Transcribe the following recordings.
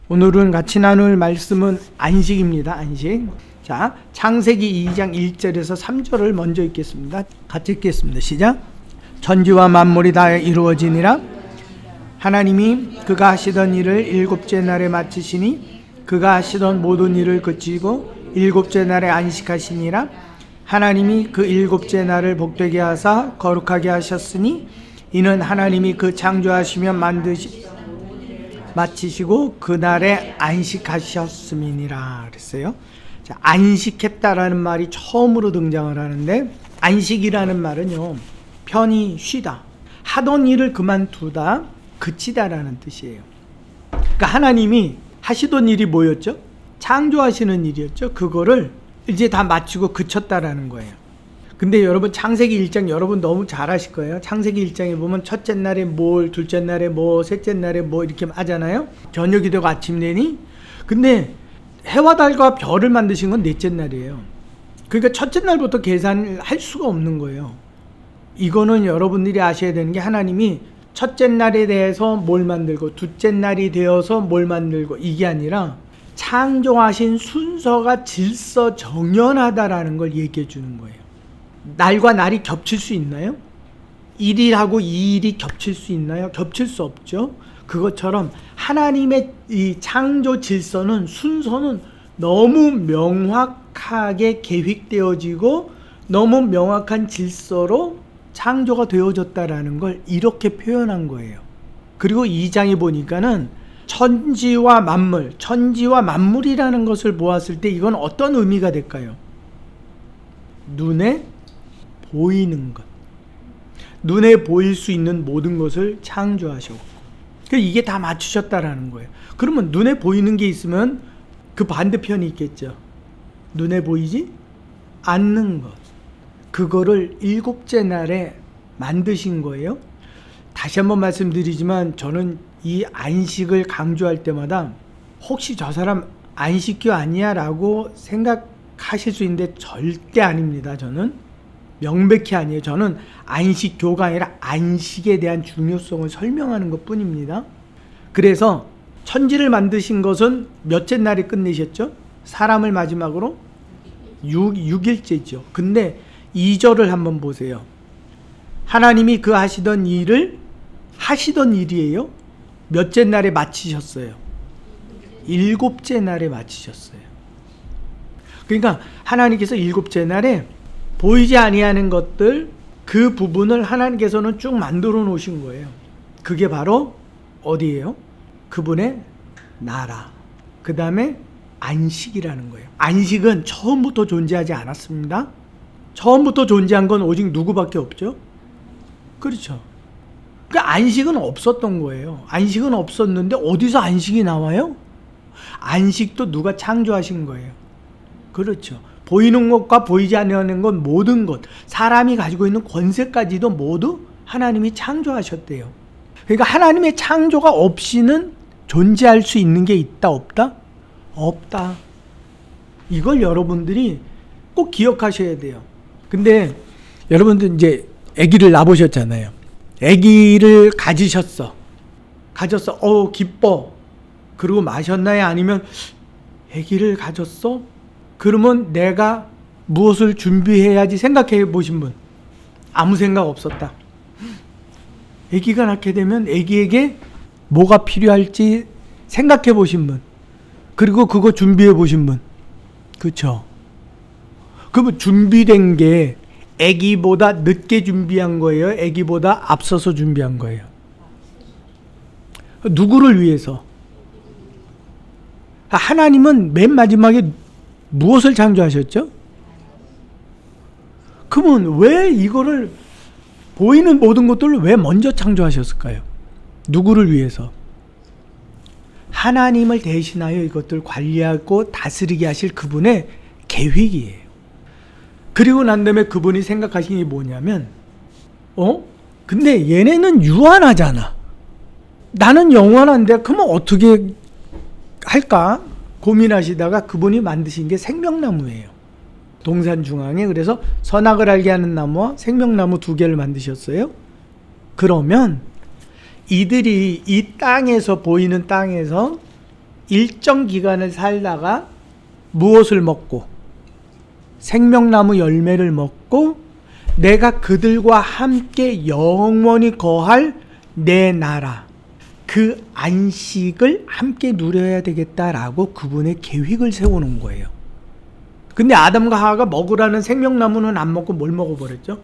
오늘은 같이 나눌 말씀은 안식입니다. 안식. 자, 창세기 2장 1절에서 3절을 먼저 읽겠습니다. 같이 읽겠습니다. 시작. 천지와 만물이 다 이루어지니라. 하나님이 그가 하시던 일을 일곱째 날에 마치시니 그가 하시던 모든 일을 그치고 일곱째 날에 안식하시니라. 하나님이 그 일곱째 날을 복되게 하사 거룩하게 하셨으니 이는 하나님이 그 창조하시며 마치시고 그날에 안식하셨음이니라 그랬어요. 자, 안식했다라는 말이 처음으로 등장을 하는데, 안식이라는 말은요, 편히 쉬다, 하던 일을 그만두다, 그치다라는 뜻이에요. 그러니까 하나님이 하시던 일이 뭐였죠? 창조하시는 일이었죠. 그거를 이제 다 마치고 그쳤다라는 거예요. 근데 여러분, 창세기 1장 여러분 너무 잘 아실 거예요. 창세기 1장에 보면 첫째 날에 뭘, 둘째 날에 뭐, 셋째 날에 뭐 이렇게 하잖아요. 저녁이 되고 아침 되니. 근데 해와 달과 별을 만드신 건 넷째 날이에요. 그러니까 첫째 날부터 계산을 할 수가 없는 거예요. 이거는 여러분들이 아셔야 되는 게, 하나님이 첫째 날에 대해서 뭘 만들고 둘째 날이 되어서 뭘 만들고, 이게 아니라 창조하신 순서가 질서정연하다라는 걸 얘기해 주는 거예요. 날과 날이 겹칠 수 있나요? 1일하고 2일이 겹칠 수 있나요? 겹칠 수 없죠. 그것처럼 하나님의 이 창조 질서는, 순서는 너무 명확하게 계획되어지고 너무 명확한 질서로 창조가 되어졌다라는 걸 이렇게 표현한 거예요. 그리고 2장에 보니까는 천지와 만물, 천지와 만물이라는 것을 보았을 때 이건 어떤 의미가 될까요? 눈에 보이는 것, 눈에 보일 수 있는 모든 것을 창조하셨고, 이게 다 맞추셨다라는 거예요. 그러면 눈에 보이는 게 있으면 그 반대편이 있겠죠. 눈에 보이지 않는 것, 그거를 일곱째 날에 만드신 거예요. 다시 한번 말씀드리지만, 저는 이 안식을 강조할 때마다 혹시 저 사람 안식교 아니야? 라고 생각하실 수 있는데 절대 아닙니다. 저는 명백히 아니에요. 저는 안식교가 아니라 안식에 대한 중요성을 설명하는 것 뿐입니다. 그래서 천지를 만드신 것은 몇째 날에 끝내셨죠? 사람을 마지막으로 6일째죠. 근데 2절을 한번 보세요. 하나님이 그 하시던 일을, 하시던 일이에요. 몇째 날에 마치셨어요? 일곱째 날에 마치셨어요. 그러니까 하나님께서 일곱째 날에 보이지 아니하는 것들, 그 부분을 하나님께서는 쭉 만들어 놓으신 거예요. 그게 바로 어디예요? 그분의 나라, 그 다음에 안식이라는 거예요. 안식은 처음부터 존재하지 않았습니다. 처음부터 존재한 건 오직 누구밖에 없죠? 그렇죠. 그러니까 안식은 없었던 거예요. 안식은 없었는데 어디서 안식이 나와요? 안식도 누가 창조하신 거예요. 그렇죠. 보이는 것과 보이지 않는 것, 모든 것, 사람이 가지고 있는 권세까지도 모두 하나님이 창조하셨대요. 그러니까 하나님의 창조가 없이는 존재할 수 있는 게 있다, 없다? 없다. 이걸 여러분들이 꼭 기억하셔야 돼요. 근데 여러분들 이제 아기를 낳으셨잖아요. 아기를 가지셨어. 기뻐. 그리고 마셨나요? 아니면 아기를 가졌어? 그러면 내가 무엇을 준비해야지 생각해 보신 분? 아무 생각 없었다. 아기가 낳게 되면 아기에게 뭐가 필요할지 생각해 보신 분, 그리고 그거 준비해 보신 분, 그렇죠? 그러면 준비된 게 아기보다 늦게 준비한 거예요? 아기보다 앞서서 준비한 거예요? 누구를 위해서? 하나님은 맨 마지막에 무엇을 창조하셨죠? 그러면 왜 이거를, 보이는 모든 것들을 왜 먼저 창조하셨을까요? 누구를 위해서? 하나님을 대신하여 이것들 관리하고 다스리게 하실 그분의 계획이에요. 그리고 난 다음에 그분이 생각하신 게 뭐냐면, 근데 얘네는 유한하잖아. 나는 영원한데 그러면 어떻게 할까? 고민하시다가 그분이 만드신 게 생명나무예요. 동산 중앙에. 그래서 선악을 알게 하는 나무와 생명나무 2개를 만드셨어요. 그러면 이들이 이 땅에서, 보이는 땅에서 일정 기간을 살다가 무엇을 먹고 생명나무 열매를 먹고 내가 그들과 함께 영원히 거할 내 나라, 그 안식을 함께 누려야 되겠다라고 그분의 계획을 세워놓은 거예요. 근데 아담과 하와가 먹으라는 생명나무는 안 먹고 뭘 먹어버렸죠?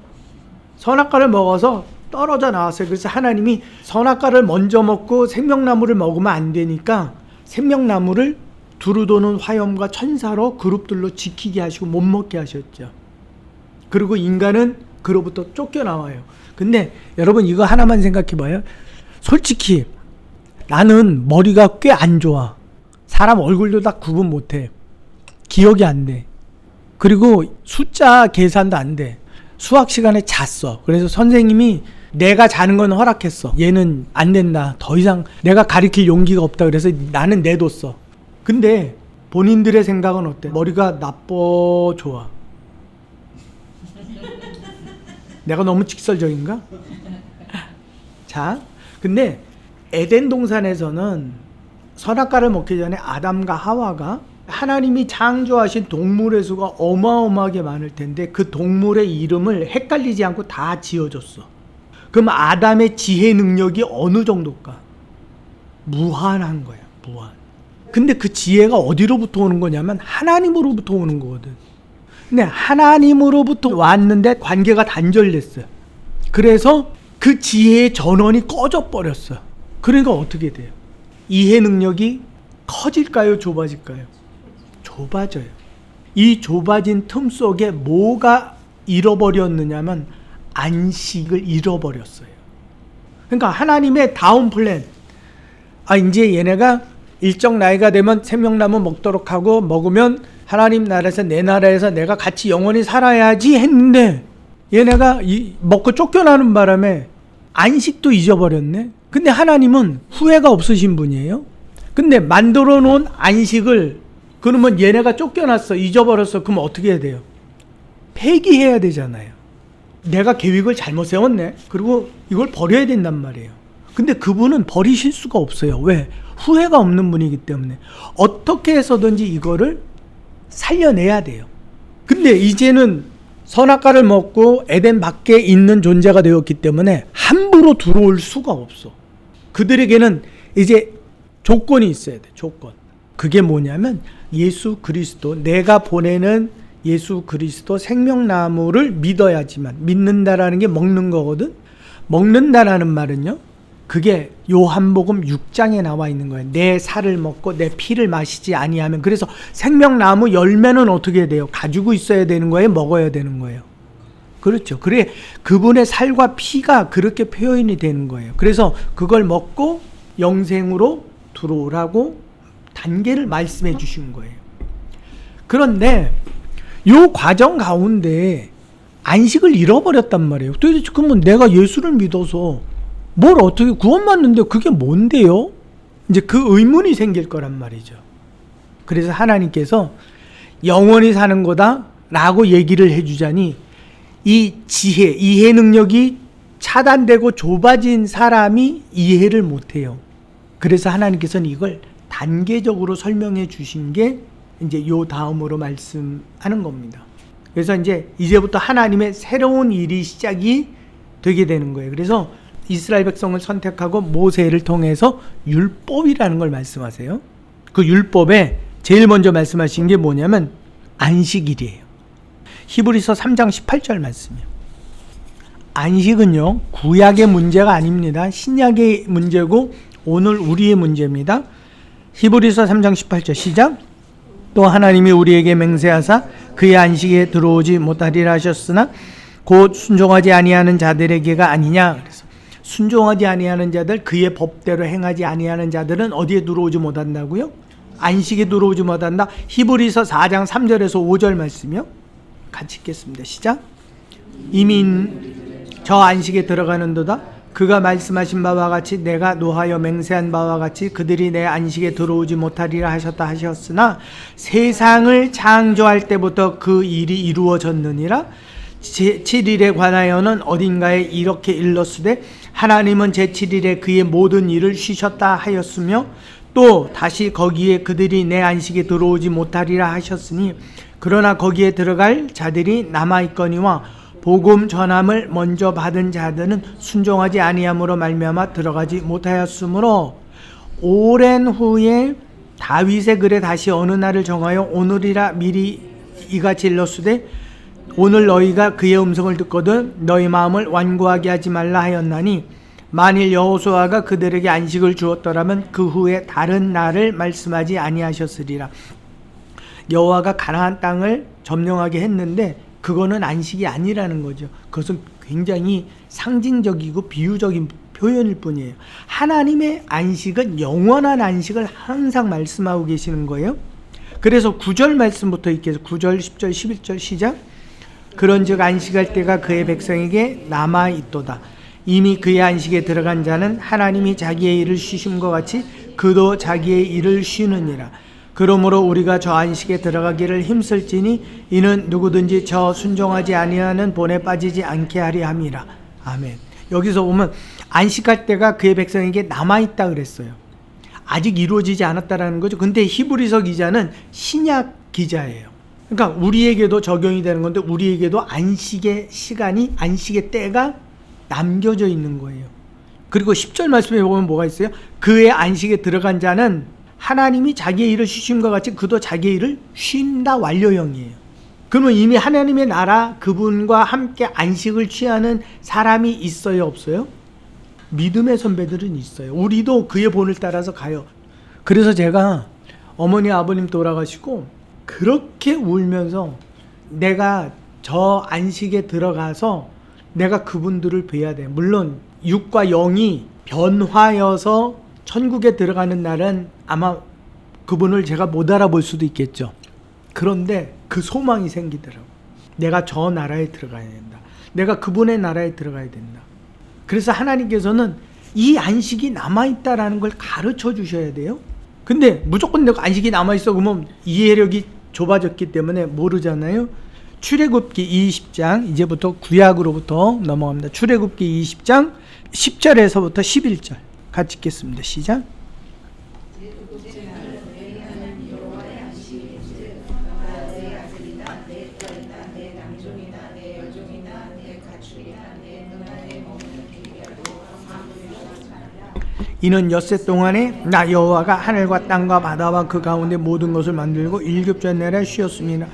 선악과를 먹어서 떨어져 나왔어요. 그래서 하나님이 선악과를 먼저 먹고 생명나무를 먹으면 안 되니까 생명나무를 두루 도는 화염과 천사로 그룹들로 지키게 하시고 못 먹게 하셨죠. 그리고 인간은 그로부터 쫓겨나와요. 근데 여러분 이거 하나만 생각해 봐요. 솔직히 나는 머리가 꽤 안 좋아. 사람 얼굴도 다 구분 못해. 기억이 안 돼. 그리고 숫자 계산도 안 돼. 수학 시간에 잤어. 그래서 선생님이 내가 자는 건 허락했어. 얘는 안 된다. 더 이상 내가 가르칠 용기가 없다. 그래서 나는 내뒀어. 근데 본인들의 생각은 어때? 머리가 나빠, 좋아? 내가 너무 직설적인가? 자, 근데 에덴 동산에서는 선악과를 먹기 전에 아담과 하와가 하나님이 창조하신 동물의 수가 어마어마하게 많을 텐데 그 동물의 이름을 헷갈리지 않고 다 지어줬어. 그럼 아담의 지혜 능력이 어느 정도일까? 무한한 거야, 무한. 근데 그 지혜가 어디로부터 오는 거냐면 하나님으로부터 오는 거거든. 근데 하나님으로부터 왔는데 관계가 단절됐어요. 그래서 그 지혜의 전원이 꺼져버렸어. 그러니까 어떻게 돼요? 이해 능력이 커질까요? 좁아질까요? 좁아져요. 이 좁아진 틈 속에 뭐가 잃어버렸느냐면 안식을 잃어버렸어요. 그러니까 하나님의 다운 플랜, 이제 얘네가 일정 나이가 되면 생명나무 먹도록 하고 먹으면 하나님 나라에서 내 나라에서 내가 같이 영원히 살아야지 했는데 얘네가 먹고 쫓겨나는 바람에 안식도 잊어버렸네. 근데 하나님은 후회가 없으신 분이에요. 근데 만들어 놓은 안식을 그러면 얘네가 쫓겨났어, 잊어버렸어. 그럼 어떻게 해야 돼요? 폐기해야 되잖아요. 내가 계획을 잘못 세웠네. 그리고 이걸 버려야 된단 말이에요. 근데 그분은 버리실 수가 없어요. 왜? 후회가 없는 분이기 때문에 어떻게 해서든지 이거를 살려내야 돼요. 근데 이제는 선악과를 먹고 에덴 밖에 있는 존재가 되었기 때문에 함부로 들어올 수가 없어. 그들에게는 이제 조건이 있어야 돼. 조건. 그게 뭐냐면 예수 그리스도, 내가 보내는 예수 그리스도 생명나무를 믿어야지만. 믿는다라는 게 먹는 거거든. 먹는다라는 말은요, 그게 요한복음 6장에 나와 있는 거예요. 내 살을 먹고 내 피를 마시지 아니하면. 그래서 생명나무 열매는 어떻게 돼요? 가지고 있어야 되는 거예요? 먹어야 되는 거예요? 그렇죠. 그래, 그분의 살과 피가 그렇게 표현이 되는 거예요. 그래서 그걸 먹고 영생으로 들어오라고 단계를 말씀해 주신 거예요. 그런데 요 과정 가운데 안식을 잃어버렸단 말이에요. 도대체 그러면 내가 예수를 믿어서 뭘 어떻게 구원받는데 그게 뭔데요? 이제 그 의문이 생길 거란 말이죠. 그래서 하나님께서 영원히 사는 거다 라고 얘기를 해주자니 이 지혜, 이해 능력이 차단되고 좁아진 사람이 이해를 못해요. 그래서 하나님께서는 이걸 단계적으로 설명해 주신 게 이제 요 다음으로 말씀하는 겁니다. 그래서 이제부터 하나님의 새로운 일이 시작이 되게 되는 거예요. 그래서 이스라엘 백성을 선택하고 모세를 통해서 율법이라는 걸 말씀하세요. 그 율법에 제일 먼저 말씀하신 게 뭐냐면 안식일이에요. 히브리서 3장 18절 말씀이에요. 안식은요, 구약의 문제가 아닙니다. 신약의 문제고 오늘 우리의 문제입니다. 히브리서 3장 18절 시작. 또 하나님이 우리에게 맹세하사 그의 안식에 들어오지 못하리라 하셨으나 곧 순종하지 아니하는 자들에게가 아니냐. 그래서 순종하지 아니하는 자들, 그의 법대로 행하지 아니하는 자들은 어디에 들어오지 못한다고요? 안식에 들어오지 못한다. 히브리서 4장 3절에서 5절 말씀이요. 같이 읽겠습니다. 시작. 이미 저 안식에 들어가는도다. 그가 말씀하신 바와 같이 내가 노하여 맹세한 바와 같이 그들이 내 안식에 들어오지 못하리라 하셨다 하셨으나 세상을 창조할 때부터 그 일이 이루어졌느니라. 7일에 관하여는 어딘가에 이렇게 일렀으되 하나님은 제7일에 그의 모든 일을 쉬셨다 하였으며 또 다시 거기에 그들이 내 안식에 들어오지 못하리라 하셨으니 그러나 거기에 들어갈 자들이 남아있거니와 복음 전함을 먼저 받은 자들은 순종하지 아니함으로 말미암아 들어가지 못하였으므로 오랜 후에 다윗의 글에 다시 어느 날을 정하여 오늘이라 미리 이같이 일렀으되 오늘 너희가 그의 음성을 듣거든 너희 마음을 완고하게 하지 말라 하였나니 만일 여호수아가 그들에게 안식을 주었더라면 그 후에 다른 날을 말씀하지 아니하셨으리라. 여호와가 가나안 땅을 점령하게 했는데 그거는 안식이 아니라는 거죠. 그것은 굉장히 상징적이고 비유적인 표현일 뿐이에요. 하나님의 안식은 영원한 안식을 항상 말씀하고 계시는 거예요. 그래서 9절 말씀부터 읽겠습니다. 9절, 10절, 11절 시작. 그런즉 안식할 때가 그의 백성에게 남아있도다. 이미 그의 안식에 들어간 자는 하나님이 자기의 일을 쉬심과 같이 그도 자기의 일을 쉬느니라. 그러므로 우리가 저 안식에 들어가기를 힘쓸지니 이는 누구든지 저 순종하지 아니하는 본에 빠지지 않게 하리 함이라. 아멘. 여기서 보면 안식할 때가 그의 백성에게 남아있다 그랬어요. 아직 이루어지지 않았다라는 거죠. 근데 히브리서 기자는 신약 기자예요. 그러니까 우리에게도 적용이 되는 건데 우리에게도 안식의 시간이, 안식의 때가 남겨져 있는 거예요. 그리고 10절 말씀에 보면 뭐가 있어요? 그의 안식에 들어간 자는 하나님이 자기의 일을 쉬심과 같이 그도 자기의 일을 쉰다 완료형이에요. 그러면 이미 하나님의 나라 그분과 함께 안식을 취하는 사람이 있어요, 없어요? 믿음의 선배들은 있어요. 우리도 그의 본을 따라서 가요. 그래서 제가 어머니 아버님 돌아가시고 그렇게 울면서 내가 저 안식에 들어가서 내가 그분들을 뵈야 돼. 물론 육과 영이 변화여서 천국에 들어가는 날은 아마 그분을 제가 못 알아볼 수도 있겠죠. 그런데 그 소망이 생기더라고. 내가 저 나라에 들어가야 된다. 내가 그분의 나라에 들어가야 된다. 그래서 하나님께서는 이 안식이 남아있다라는 걸 가르쳐 주셔야 돼요. 근데 무조건 내가 안식이 남아있어 그러면 이해력이 좁아졌기 때문에 모르잖아요. 출애굽기 20장 이제부터 구약으로부터 넘어갑니다. 출애굽기 20장 10절에서부터 11절 같이 읽겠습니다. 시작. 이는 엿새 동안에 나 여호와가 하늘과 땅과 바다와 그 가운데 모든 것을 만들고 일곱째 날에 쉬었습니다.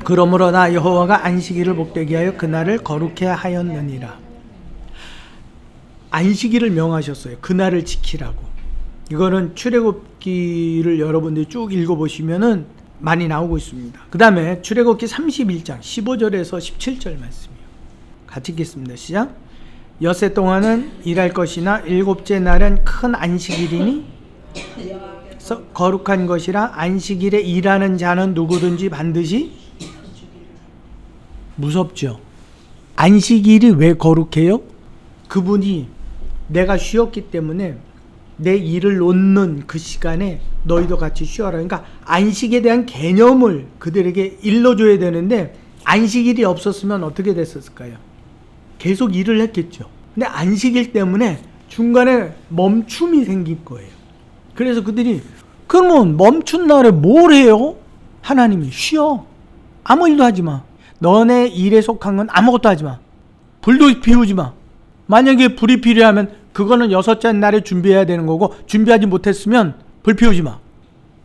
그러므로 나 여호와가 안식일을 복되게 하여 그날을 거룩해 하였느니라. 안식일을 명하셨어요. 그날을 지키라고. 이거는 출애굽기를 여러분들이 쭉 읽어보시면은 많이 나오고 있습니다. 그 다음에 출애굽기 31장 15절에서 17절 말씀이에요. 같이 읽겠습니다. 시작. 엿새 동안은 일할 것이나 일곱째 날은 큰 안식일이니 거룩한 것이라 안식일에 일하는 자는 누구든지 반드시 무섭죠. 안식일이 왜 거룩해요? 그분이 내가 쉬었기 때문에 내 일을 놓는 그 시간에 너희도 같이 쉬어라. 그러니까 안식에 대한 개념을 그들에게 일러줘야 되는데 안식일이 없었으면 어떻게 됐었을까요? 계속 일을 했겠죠. 근데 안식일 때문에 중간에 멈춤이 생긴 거예요. 그래서 그들이 그러면 멈춘 날에 뭘 해요? 하나님이 쉬어. 아무 일도 하지 마. 너네 일에 속한 건 아무것도 하지 마. 불도 피우지 마. 만약에 불이 필요하면 그거는 여섯째 날에 준비해야 되는 거고 준비하지 못했으면 불 피우지 마.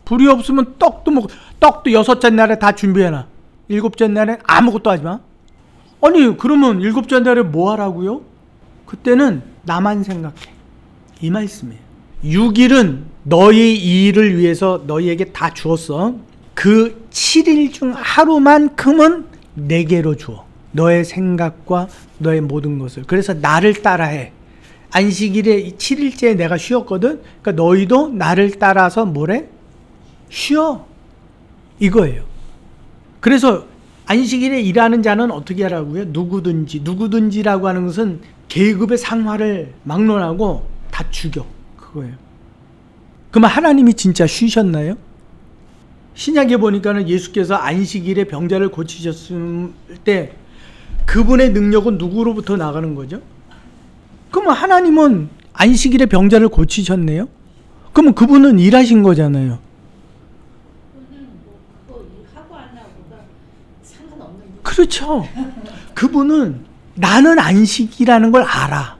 불이 없으면 떡도 먹고 떡도 여섯째 날에 다 준비해놔. 일곱째 날에 아무것도 하지 마. 아니 그러면 일곱째 날에 뭐 하라고요? 그때는 나만 생각해. 이 말씀이에요. 6일은 너희 일을 위해서 너희에게 다 주었어. 그 7일 중 하루만큼은 내게로 주어. 너의 생각과 너의 모든 것을. 그래서 나를 따라해. 안식일에 7일째에 내가 쉬었거든. 그러니까 너희도 나를 따라서 뭐래? 쉬어. 이거예요. 그래서 안식일에 일하는 자는 어떻게 하라고요? 누구든지라고 하는 것은 계급의 상하를 막론하고 다 죽여. 그거예요. 그러면 하나님이 진짜 쉬셨나요? 신약에 보니까는 예수께서 안식일에 병자를 고치셨을 때 그분의 능력은 누구로부터 나가는 거죠? 그러면 하나님은 안식일에 병자를 고치셨네요? 그러면 그분은 일하신 거잖아요. 그거는 뭐 그거 하고 안 하고가 상관없는 거. 그렇죠. 그분은 나는 안식이라는 걸 알아.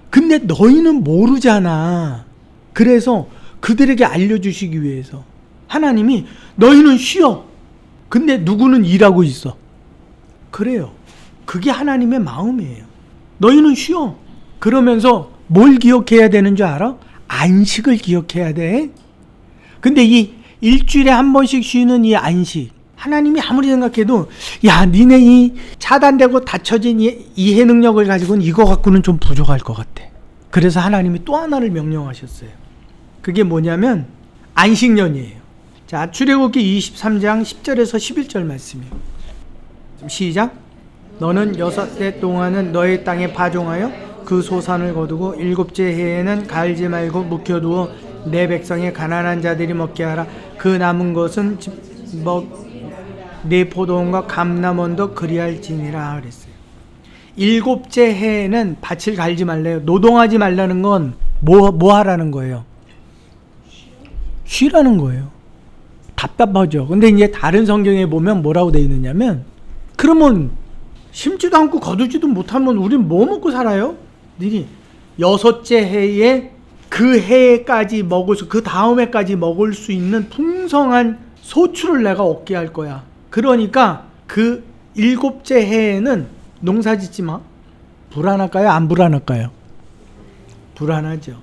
근데 너희는 모르잖아. 그래서 그들에게 알려주시기 위해서 하나님이 너희는 쉬어. 근데 누구는 일하고 있어. 그래요. 그게 하나님의 마음이에요. 너희는 쉬어. 그러면서 뭘 기억해야 되는 줄 알아? 안식을 기억해야 돼. 근데 이 일주일에 한 번씩 쉬는 이 안식, 하나님이 아무리 생각해도 야 니네 이 차단되고 닫혀진 이 이해 능력을 가지고는 이거 갖고는 좀 부족할 것 같아. 그래서 하나님이 또 하나를 명령하셨어요. 그게 뭐냐면 안식년이에요. 자, 출애굽기 23장 10절에서 11절 말씀이에요. 시작. 너는 6해 동안은 너의 땅에 파종하여 그 소산을 거두고 7째 해에는 갈지 말고 묵혀두어 내 백성의 가난한 자들이 먹게 하라. 그 남은 것은 내 포도원과 감람원도 그리할지니라 그랬어요. 7째 해에는 밭을 갈지 말래요. 노동하지 말라는 건 뭐 하라는 거예요? 쉬라는 거예요. 답답하죠. 근데 이제 다른 성경에 보면 뭐라고 되어 있느냐면, 그러면 심지도 않고 거두지도 못하면 우린 뭐 먹고 살아요? 니니 6째 해에 그 해까지 먹을 수, 그 다음 해까지 먹을 수 있는 풍성한 소출을 내가 얻게 할 거야. 그러니까 그 7째 해에는 농사 짓지 마. 불안할까요? 안 불안할까요? 불안하죠.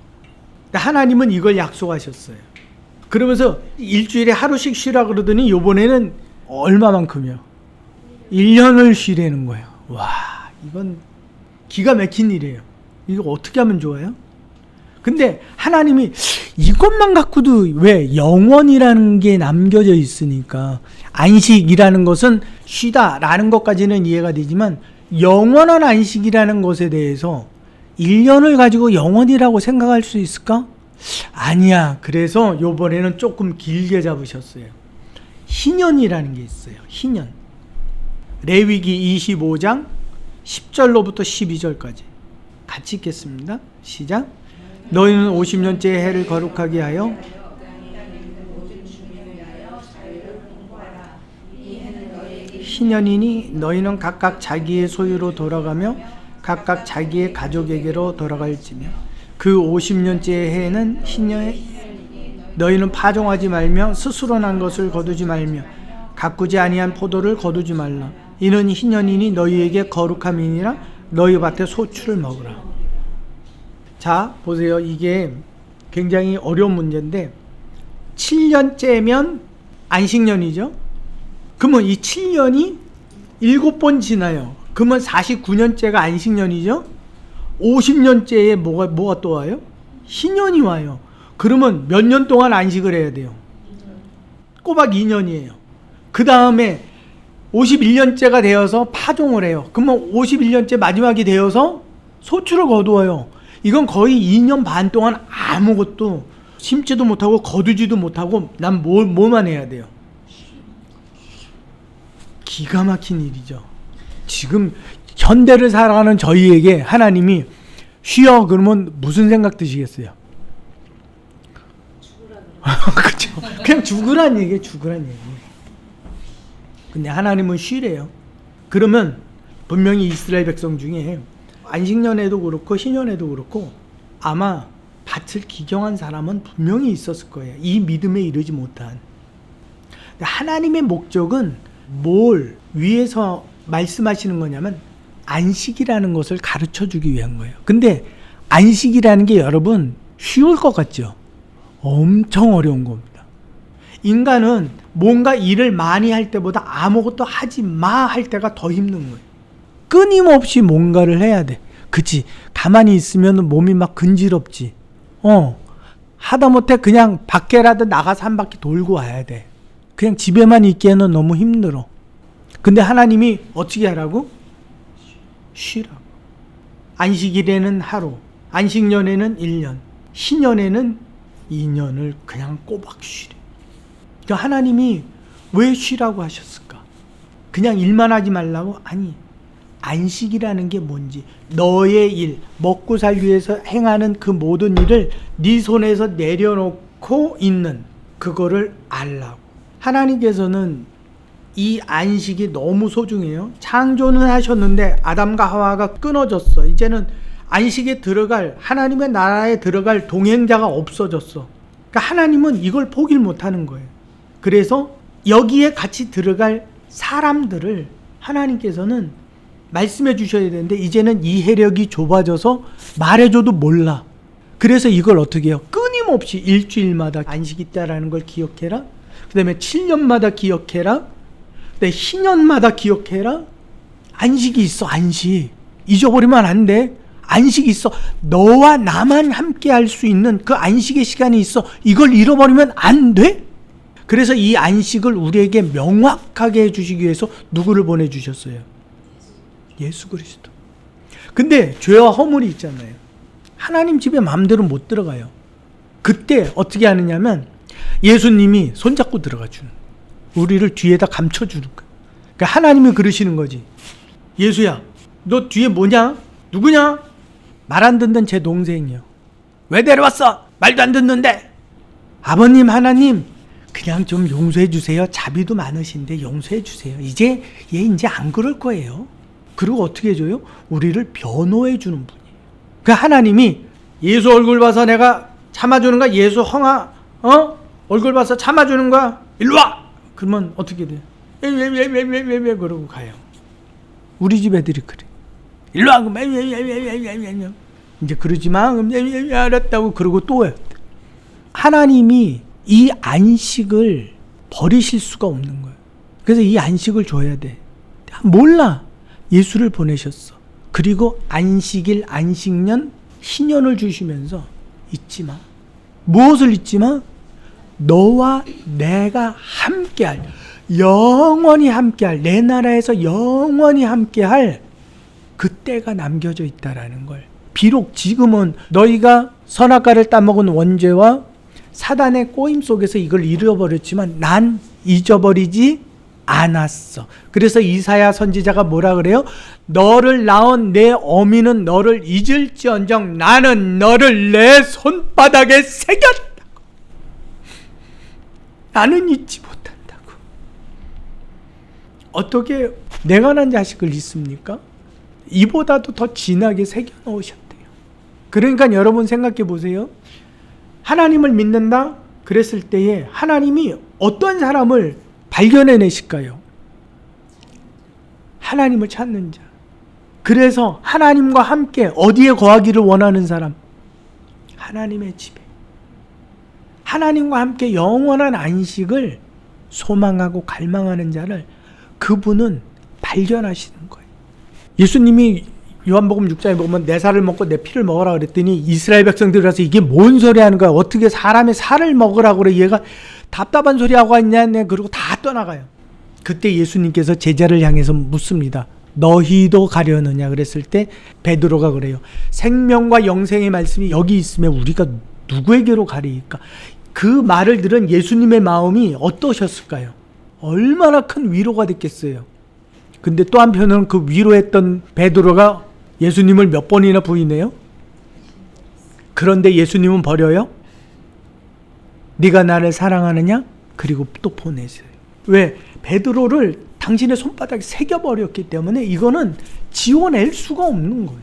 하나님은 이걸 약속하셨어요. 그러면서 일주일에 하루씩 쉬라 그러더니 요번에는 얼마만큼이요? 1년을 쉬라는 거예요. 와, 이건 기가 막힌 일이에요. 이거 어떻게 하면 좋아요? 근데 하나님이 이것만 갖고도 왜 영원이라는 게 남겨져 있으니까, 안식이라는 것은 쉬다라는 것까지는 이해가 되지만 영원한 안식이라는 것에 대해서 1년을 가지고 영원이라고 생각할 수 있을까? 아니야. 그래서 요번에는 조금 길게 잡으셨어요. 희년이라는 게 있어요. 희년. 레위기 25장 10절로부터 12절까지 같이 읽겠습니다. 시작. 너희는 50년째 해를 거룩하게 하여 희년이니 너희는 각각 자기의 소유로 돌아가며 각각 자기의 가족에게로 돌아갈지며 그 50년째 해에는 희년에 너희는 파종하지 말며 스스로 난 것을 거두지 말며 가꾸지 아니한 포도를 거두지 말라. 이는 희년이니 너희에게 거룩함이니라. 너희 밭의 소출을 먹으라. 자, 보세요. 이게 굉장히 어려운 문제인데 7년째면 안식년이죠. 그러면 이 7년이 7번 지나요. 그러면 49년째가 안식년이죠. 50년째에 뭐가 또 와요? 희년이 와요. 그러면 몇 년 동안 안식을 해야 돼요? 꼬박 2년이에요. 그 다음에 51년째가 되어서 파종을 해요. 그러면 51년째 마지막이 되어서 소출을 거두어요. 이건 거의 2년 반 동안 아무것도 심지도 못하고 거두지도 못하고 난 뭐만 해야 돼요? 기가 막힌 일이죠. 지금 현대를 살아가는 저희에게 하나님이 쉬어 그러면 무슨 생각 드시겠어요? 그렇죠. 그냥 죽으란 얘기예요. 죽으란 얘기. 근데 하나님은 쉬래요. 그러면 분명히 이스라엘 백성 중에 안식년에도 그렇고 희년에도 그렇고 아마 밭을 기경한 사람은 분명히 있었을 거예요. 이 믿음에 이르지 못한. 하나님의 목적은 뭘 위해서 말씀하시는 거냐면 안식이라는 것을 가르쳐주기 위한 거예요. 근데 안식이라는 게 여러분 쉬울 것 같죠? 엄청 어려운 겁니다. 인간은 뭔가 일을 많이 할 때보다 아무것도 하지 마 할 때가 더 힘든 거예요. 끊임없이 뭔가를 해야 돼. 그치? 가만히 있으면 몸이 막 근지럽지. 하다못해 그냥 밖에라도 나가서 한 바퀴 돌고 와야 돼. 그냥 집에만 있기에는 너무 힘들어. 근데 하나님이 어떻게 하라고? 쉬라고. 안식일에는 하루, 안식년에는 1년, 희년에는 2년을 그냥 꼬박 쉬래. 그러니까 하나님이 왜 쉬라고 하셨을까? 그냥 일만 하지 말라고? 아니, 안식이라는 게 뭔지, 너의 일, 먹고 살기 위해서 행하는 그 모든 일을 네 손에서 내려놓고 않고 있는 그거를 알라고. 하나님께서는 이 안식이 너무 소중해요. 창조는 하셨는데 아담과 하와가 끊어졌어. 이제는 안식에 들어갈, 하나님의 나라에 들어갈 동행자가 없어졌어. 그러니까 하나님은 이걸 포기를 못하는 거예요. 그래서 여기에 같이 들어갈 사람들을 하나님께서는 말씀해 주셔야 되는데 이제는 이해력이 좁아져서 말해줘도 몰라. 그래서 이걸 어떻게 해요? 끊임없이 일주일마다 안식이 있다라는 걸 기억해라. 그 다음에 7년마다 기억해라. 그 다음에 희년마다 기억해라. 안식이 있어. 안식. 잊어버리면 안 돼. 안식이 있어. 너와 나만 함께 할 수 있는 그 안식의 시간이 있어. 이걸 잃어버리면 안 돼. 그래서 이 안식을 우리에게 명확하게 해주시기 위해서 누구를 보내주셨어요? 예수 그리스도. 근데 죄와 허물이 있잖아요. 하나님 집에 마음대로 못 들어가요. 그때 어떻게 하느냐면 예수님이 손잡고 들어가 주는 거예요. 우리를 뒤에다 감춰주는 거예요. 그러니까 하나님이 그러시는 거지. 예수야, 너 뒤에 뭐냐? 누구냐? 말 안 듣는 제 동생이요. 왜 데려왔어? 말도 안 듣는데. 아버님 하나님 그냥 좀 용서해 주세요. 자비도 많으신데 용서해 주세요. 이제 얘 이제 안 그럴 거예요. 그리고 어떻게 해줘요? 우리를 변호해 주는 분이에요. 그 하나님이 예수 얼굴 봐서 내가 참아주는 거야? 예수 형아 얼굴 봐서 참아주는 거야? 일로 와! 그러면 어떻게 돼요? 왜 그러고 가요. 우리 집 애들이 그래. 일로 와! 이제 그러지 마. 알았다고 그러고 또 해요. 하나님이 이 안식을 버리실 수가 없는 거예요. 그래서 이 안식을 줘야 돼. 몰라. 예수를 보내셨어. 그리고 안식일, 안식년, 희년을 주시면서 잊지 마. 무엇을 잊지 마? 너와 내가 함께할, 영원히 함께할, 내 나라에서 영원히 함께할 그 때가 남겨져 있다라는 걸. 비록 지금은 너희가 선악과를 따먹은 원죄와 사단의 꼬임 속에서 이걸 잃어버렸지만 난 잊어버리지 않았어. 그래서 이사야 선지자가 뭐라 그래요? 너를 낳은 내 어미는 너를 잊을지언정 나는 너를 내 손바닥에 새겼다고. 나는 잊지 못한다고. 어떻게 내가 난 자식을 잊습니까? 이보다도 더 진하게 새겨 넣으셨대요. 그러니까 여러분 생각해 보세요. 하나님을 믿는다? 그랬을 때에 하나님이 어떤 사람을 발견해내실까요? 하나님을 찾는 자. 그래서 하나님과 함께 어디에 거하기를 원하는 사람? 하나님의 집에. 하나님과 함께 영원한 안식을 소망하고 갈망하는 자를 그분은 발견하시는 거예요. 예수님이 요한복음 6장에 보면 내 살을 먹고 내 피를 먹으라 그랬더니 이스라엘 백성들이 와서 이게 뭔 소리 하는 거야? 어떻게 사람의 살을 먹으라고 그래? 얘가 답답한 소리 하고 있냐? 그리고 다 떠나가요. 그때 예수님께서 제자를 향해서 묻습니다. 너희도 가려느냐? 그랬을 때 베드로가 그래요. 생명과 영생의 말씀이 여기 있으면 우리가 누구에게로 가리까? 그 말을 들은 예수님의 마음이 어떠셨을까요? 얼마나 큰 위로가 됐겠어요. 근데 또 한편으로는 그 위로했던 베드로가 예수님을 몇 번이나 부인해요? 그런데 예수님은 버려요? 네가 나를 사랑하느냐? 그리고 또 보내세요. 왜? 베드로를 당신의 손바닥에 새겨버렸기 때문에 이거는 지워낼 수가 없는 거예요.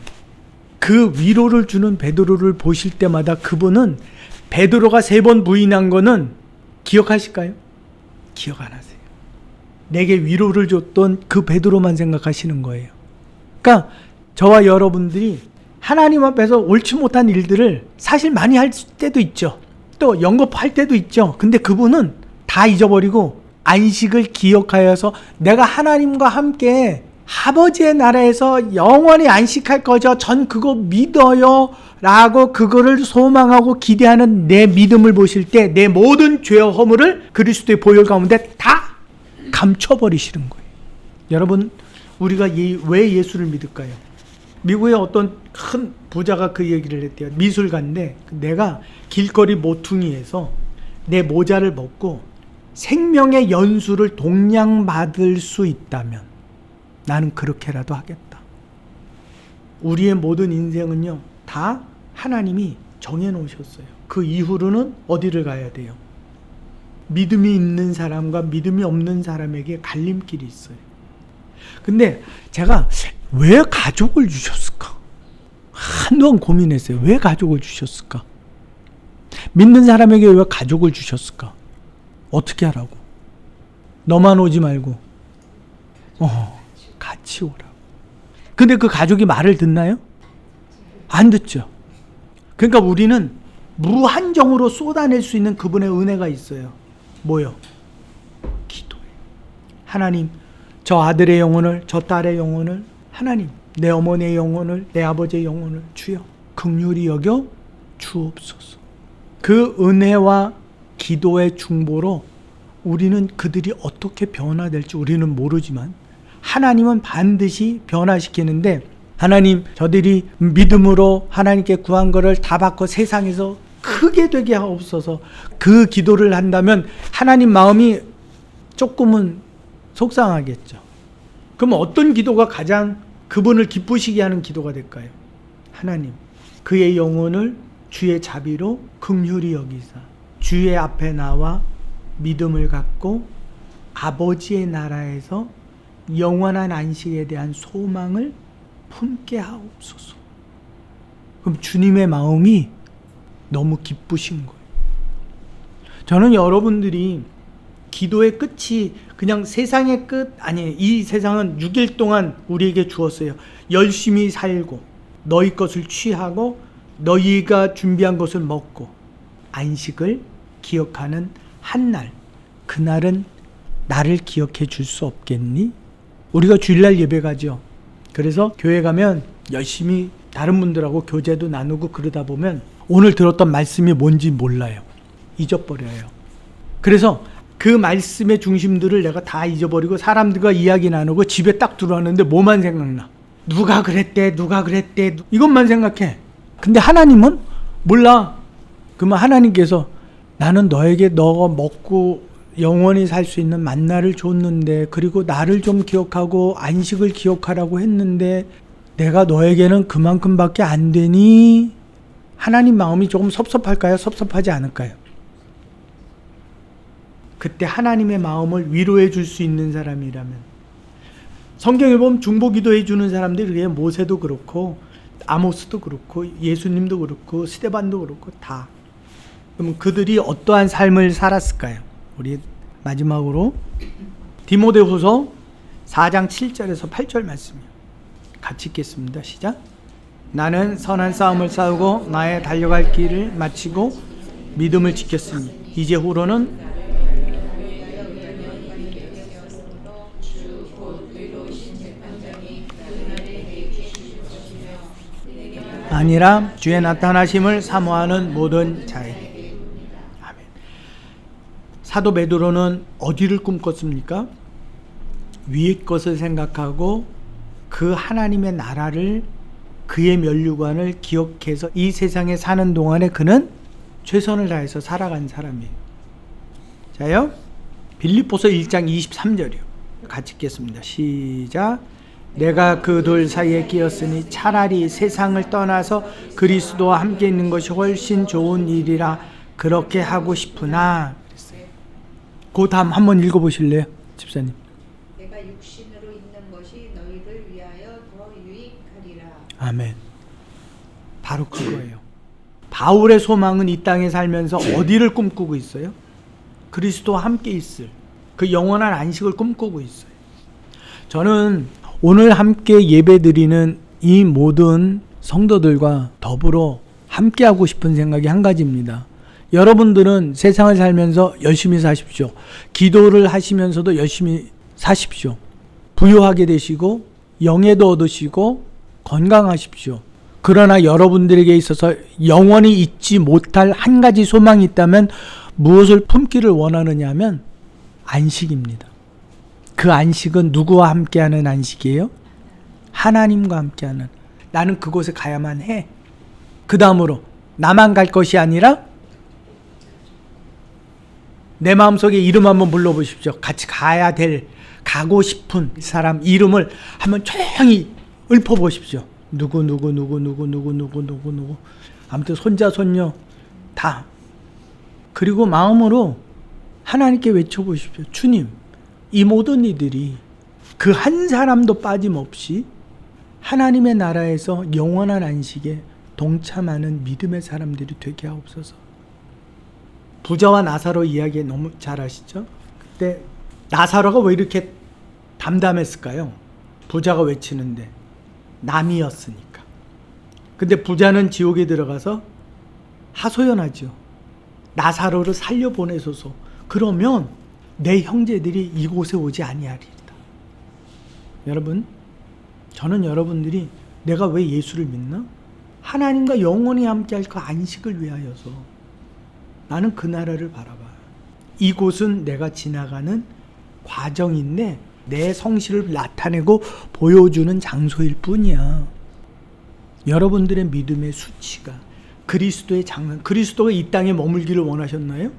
그 위로를 주는 베드로를 보실 때마다 그분은 베드로가 3번 부인한 거는 기억하실까요? 기억 안 하세요. 내게 위로를 줬던 그 베드로만 생각하시는 거예요. 그러니까 저와 여러분들이 하나님 앞에서 옳지 못한 일들을 사실 많이 할 때도 있죠. 또 영겁할 때도 있죠. 근데 그분은 다 잊어버리고 안식을 기억하여서 내가 하나님과 함께 아버지의 나라에서 영원히 안식할 거죠. 전 그거 믿어요. 라고 그거를 소망하고 기대하는 내 믿음을 보실 때 내 모든 죄와 허물을 그리스도의 보혈 가운데 다 감춰버리시는 거예요. 여러분, 우리가 왜 예수를 믿을까요? 미국의 어떤 큰 부자가 그 얘기를 했대요. 미술가인데 내가 길거리 모퉁이에서 내 모자를 벗고 생명의 연수를 동량받을 수 있다면 나는 그렇게라도 하겠다. 우리의 모든 인생은요 다 하나님이 정해놓으셨어요. 그 이후로는 어디를 가야 돼요? 믿음이 있는 사람과 믿음이 없는 사람에게 갈림길이 있어요. 근데 제가 왜 가족을 주셨을까? 한동안 고민했어요. 왜 가족을 주셨을까? 믿는 사람에게 왜 가족을 주셨을까? 어떻게 하라고? 너만 오지 말고 같이 오라고. 근데 그 가족이 말을 듣나요? 안 듣죠. 그러니까 우리는 무한정으로 쏟아낼 수 있는 그분의 은혜가 있어요. 뭐요? 기도해. 하나님, 저 아들의 영혼을, 저 딸의 영혼을, 하나님, 내 어머니의 영혼을, 내 아버지의 영혼을 주여 긍휼히 여겨 주옵소서. 그 은혜와 기도의 중보로 우리는 그들이 어떻게 변화될지 우리는 모르지만 하나님은 반드시 변화시키는데, 하나님, 저들이 믿음으로 하나님께 구한 것을 다 받고 세상에서 크게 되게 하옵소서. 그 기도를 한다면 하나님 마음이 조금은 속상하겠죠. 그럼 어떤 기도가 가장 그분을 기쁘시게 하는 기도가 될까요? 하나님, 그의 영혼을 주의 자비로 긍휼히 여기사 주의 앞에 나와 믿음을 갖고 아버지의 나라에서 영원한 안식에 대한 소망을 품게 하옵소서. 그럼 주님의 마음이 너무 기쁘신 거예요. 저는 여러분들이 기도의 끝이 그냥 세상의 끝 아니에요. 이 세상은 6일 동안 우리에게 주었어요. 열심히 살고 너희 것을 취하고 너희가 준비한 것을 먹고 안식을 기억하는 한날, 그날은 나를 기억해 줄 수 없겠니? 우리가 주일날 예배 가죠. 그래서 교회 가면 열심히 다른 분들하고 교제도 나누고 그러다 보면 오늘 들었던 말씀이 뭔지 몰라요. 잊어버려요. 그래서 그 말씀의 중심들을 내가 다 잊어버리고 사람들과 이야기 나누고 집에 딱 들어왔는데 뭐만 생각나? 누가 그랬대, 누가 그랬대, 이것만 생각해. 근데 하나님은 몰라. 그러면 하나님께서 나는 너에게 너가 먹고 영원히 살 수 있는 만나를 줬는데, 그리고 나를 좀 기억하고 안식을 기억하라고 했는데 내가 너에게는 그만큼밖에 안 되니? 하나님 마음이 조금 섭섭할까요? 섭섭하지 않을까요? 그때 하나님의 마음을 위로해 줄 수 있는 사람이라면, 성경에 보면 중보기도 해주는 사람들이 그게 모세도 그렇고 아모스도 그렇고 예수님도 그렇고 스데반도 그렇고 다. 그럼 그들이 어떠한 삶을 살았을까요? 우리 마지막으로 디모데후서 4장 7절에서 8절 말씀이요. 같이 읽겠습니다. 시작. 나는 선한 싸움을 싸우고 나의 달려갈 길을 마치고 믿음을 지켰으니 이제후로는 아니라 주의 나타나심을 사모하는 모든 자에게. 아멘. 사도 베드로는 어디를 꿈꿨습니까? 위의 것을 생각하고 그 하나님의 나라를, 그의 면류관을 기억해서 이 세상에 사는 동안에 그는 최선을 다해서 살아간 사람이에요. 자요, 빌립보서 1장 23절이요. 같이 읽겠습니다. 시작. 내가 그 둘 사이에 끼었으니 차라리 세상을 떠나서 그리스도와 함께 있는 것이 훨씬 좋은 일이라 그렇게 하고 싶으나. 그 다음 한번 읽어보실래요, 집사님? 내가 육신으로 있는 것이 너희를 위하여 더 유익하리라. 아멘. 바로 그거예요. 바울의 소망은 이 땅에 살면서 어디를 꿈꾸고 있어요? 그리스도와 함께 있을 그 영원한 안식을 꿈꾸고 있어요. 저는 오늘 함께 예배드리는 이 모든 성도들과 더불어 함께하고 싶은 생각이 한 가지입니다. 여러분들은 세상을 살면서 열심히 사십시오. 기도를 하시면서도 열심히 사십시오. 부유하게 되시고 영예도 얻으시고 건강하십시오. 그러나 여러분들에게 있어서 영원히 잊지 못할 한 가지 소망이 있다면 무엇을 품기를 원하느냐 하면 안식입니다. 그 안식은 누구와 함께하는 안식이에요? 하나님과 함께하는. 나는 그곳에 가야만 해. 그 다음으로 나만 갈 것이 아니라 내 마음속에 이름 한번 불러보십시오. 같이 가야 될, 가고 싶은 사람 이름을 한번 조용히 읊어보십시오. 누구. 아무튼 손자 손녀 다 다. 그리고 마음으로 하나님께 외쳐보십시오. 주님, 이 모든 이들이 그 한 사람도 빠짐없이 하나님의 나라에서 영원한 안식에 동참하는 믿음의 사람들이 되게 하옵소서. 부자와 나사로 이야기 너무 잘 아시죠? 그때 나사로가 왜 이렇게 담담했을까요? 부자가 외치는데 남이었으니까. 근데 부자는 지옥에 들어가서 하소연하죠. 나사로를 살려보내소서. 그러면 내 형제들이 이곳에 오지 아니하리이다. 여러분, 저는 여러분들이 내가 왜 예수를 믿나? 하나님과 영원히 함께할 그 안식을 위하여서 나는 그 나라를 바라봐. 이곳은 내가 지나가는 과정인데 내 성실을 나타내고 보여주는 장소일 뿐이야. 여러분들의 믿음의 수치가 그리스도의 장난, 그리스도가 이 땅에 머물기를 원하셨나요?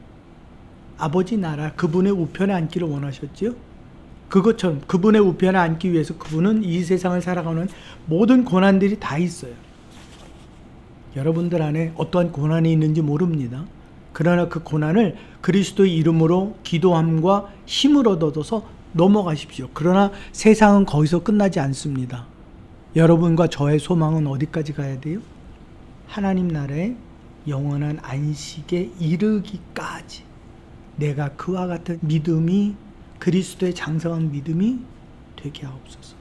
아버지 나라, 그분의 우편에 앉기를 원하셨지요? 그것처럼 그분의 우편에 앉기 위해서 그분은 이 세상을 살아가는 모든 고난들이 다 있어요. 여러분들 안에 어떠한 고난이 있는지 모릅니다. 그러나 그 고난을 그리스도의 이름으로 기도함과 힘을 얻어서 넘어가십시오. 그러나 세상은 거기서 끝나지 않습니다. 여러분과 저의 소망은 어디까지 가야 돼요? 하나님 나라의 영원한 안식에 이르기까지 내가 그와 같은 믿음이, 그리스도의 장성한 믿음이 되게 하옵소서.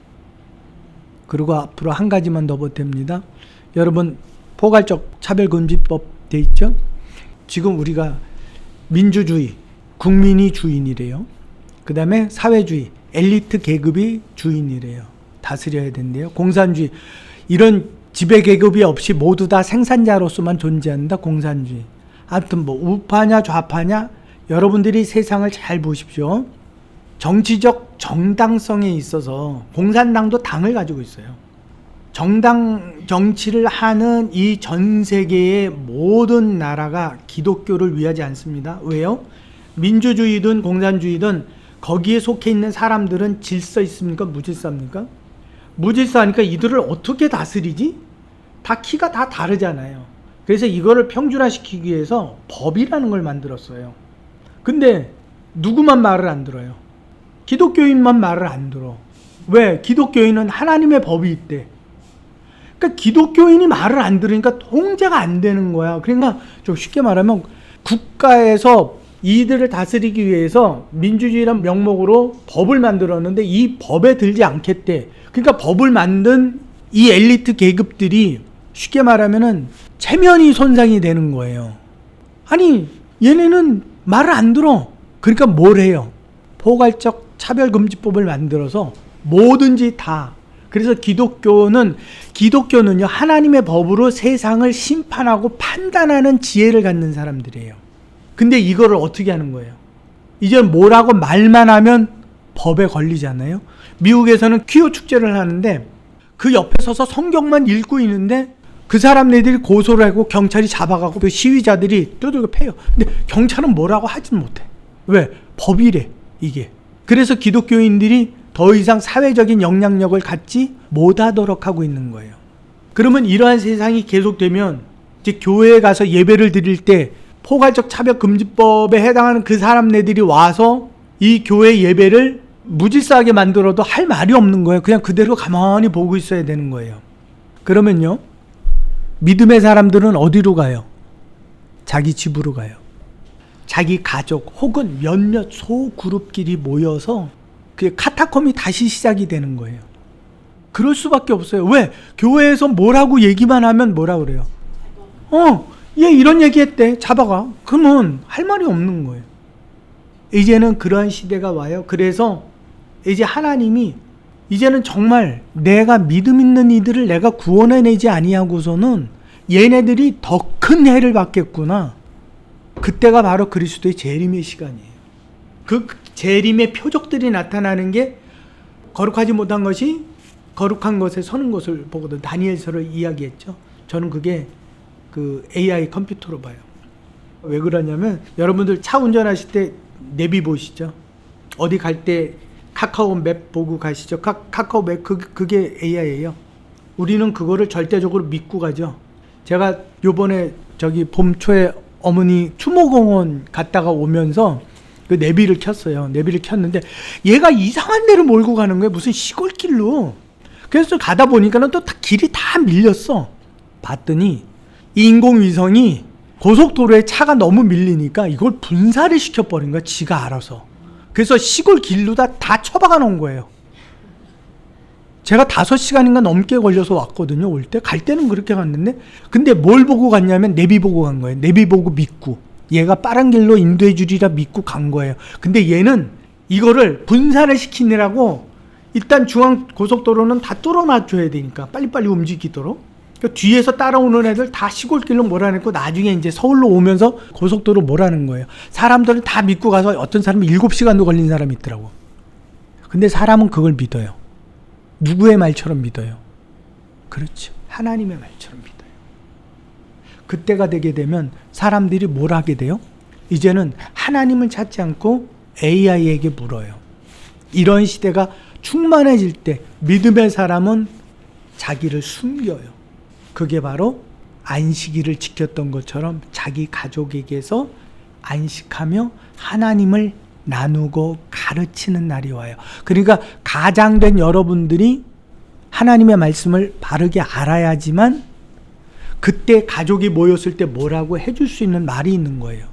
그리고 앞으로 한 가지만 더 보탭니다. 여러분, 포괄적 차별금지법 돼 있죠? 지금 우리가 민주주의, 국민이 주인이래요. 그 다음에 사회주의, 엘리트 계급이 주인이래요. 다스려야 된대요. 공산주의, 이런 지배계급이 없이 모두 다 생산자로서만 존재한다. 공산주의. 아무튼 뭐 우파냐 좌파냐, 여러분들이 세상을 잘 보십시오. 정치적 정당성에 있어서 공산당도 당을 가지고 있어요. 정당 정치를 하는 이 전 세계의 모든 나라가 기독교를 위하지 않습니다. 왜요? 민주주의든 공산주의든 거기에 속해 있는 사람들은 질서 있습니까? 무질서입니까? 무질서하니까 이들을 어떻게 다스리지? 다 키가 다 다르잖아요. 그래서 이거를 평준화시키기 위해서 법이라는 걸 만들었어요. 근데 누구만 말을 안 들어요? 기독교인만 말을 안 들어. 왜? 기독교인은 하나님의 법이 있대. 그러니까 기독교인이 말을 안 들으니까 통제가 안 되는 거야. 그러니까 좀 쉽게 말하면 국가에서 이들을 다스리기 위해서 민주주의란 명목으로 법을 만들었는데 이 법에 들지 않겠대. 그러니까 법을 만든 이 엘리트 계급들이 쉽게 말하면은 체면이 손상이 되는 거예요. 아니, 얘네는 말을 안 들어. 그러니까 뭘 해요? 포괄적 차별금지법을 만들어서 뭐든지 다. 그래서 기독교는요, 하나님의 법으로 세상을 심판하고 판단하는 지혜를 갖는 사람들이에요. 근데 이거를 어떻게 하는 거예요? 이제 뭐라고 말만 하면 법에 걸리잖아요. 미국에서는 퀴어 축제를 하는데 그 옆에 서서 성경만 읽고 있는데 그 사람네들이 고소를 하고 경찰이 잡아가고 그 시위자들이 두들겨 패요. 근데 경찰은 뭐라고 하진 못해. 왜? 법이래, 이게. 그래서 기독교인들이 더 이상 사회적인 영향력을 갖지 못하도록 하고 있는 거예요. 그러면 이러한 세상이 계속되면 이제 교회에 가서 예배를 드릴 때 포괄적 차별금지법에 해당하는 그 사람네들이 와서 이 교회 예배를 무질서하게 만들어도 할 말이 없는 거예요. 그냥 그대로 가만히 보고 있어야 되는 거예요. 그러면요, 믿음의 사람들은 어디로 가요? 자기 집으로 가요. 자기 가족 혹은 몇몇 소그룹끼리 모여서 그 카타콤이 다시 시작이 되는 거예요. 그럴 수밖에 없어요. 왜? 교회에서 뭐라고 얘기만 하면 뭐라 그래요? 얘 이런 얘기했대. 잡아가. 그러면 할 말이 없는 거예요. 이제는 그러한 시대가 와요. 그래서 이제 하나님이 이제는 정말 내가 믿음 있는 이들을 내가 구원해내지 아니하고서는 얘네들이 더 큰 해를 받겠구나. 그때가 바로 그리스도의 재림의 시간이에요. 그 재림의 표적들이 나타나는 게 거룩하지 못한 것이 거룩한 것에 서는 것을 보거든. 다니엘서를 이야기했죠. 저는 그게 그 AI 컴퓨터로 봐요. 왜 그러냐면 여러분들 차 운전하실 때 내비 보시죠. 어디 갈 때 카카오 맵 보고 가시죠. 카카오 맵 그게 AI예요. 우리는 그거를 절대적으로 믿고 가죠. 제가 요번에 저기 봄 초에 어머니 추모공원 갔다가 오면서 그 내비를 켰어요. 내비를 켰는데 얘가 이상한 데로 몰고 가는 거예요. 무슨 시골길로. 그래서 가다 보니까는 또 길이 다 밀렸어. 봤더니 이 인공위성이 고속도로에 차가 너무 밀리니까 이걸 분사를 시켜버린 거야. 지가 알아서. 그래서 시골 길로 다 처박아 놓은 거예요. 제가 5시간인가 넘게 걸려서 왔거든요. 올 때. 갈 때는 그렇게 갔는데 근데 뭘 보고 갔냐면 내비 보고 간 거예요. 내비 보고 믿고 얘가 빠른 길로 인도해 주리라 믿고 간 거예요. 근데 얘는 이거를 분산을 시키느라고 일단 중앙 고속도로는 다 뚫어놔줘야 되니까 빨리빨리 움직이도록. 그러니까 뒤에서 따라오는 애들 다 시골길로 몰아냈고 나중에 이제 서울로 오면서 고속도로 몰아낸 거예요. 사람들은 다 믿고 가서 어떤 사람은 7시간도 걸린 사람이 있더라고. 근데 사람은 그걸 믿어요. 누구의 말처럼 믿어요? 그렇죠. 하나님의 말처럼 믿어요. 그때가 되게 되면 사람들이 뭘 하게 돼요? 이제는 하나님을 찾지 않고 AI에게 물어요. 이런 시대가 충만해질 때 믿음의 사람은 자기를 숨겨요. 그게 바로 안식일을 지켰던 것처럼 자기 가족에게서 안식하며 하나님을 나누고 가르치는 날이 와요. 그러니까 가장된 여러분들이 하나님의 말씀을 바르게 알아야지만 그때 가족이 모였을 때 뭐라고 해줄 수 있는 말이 있는 거예요.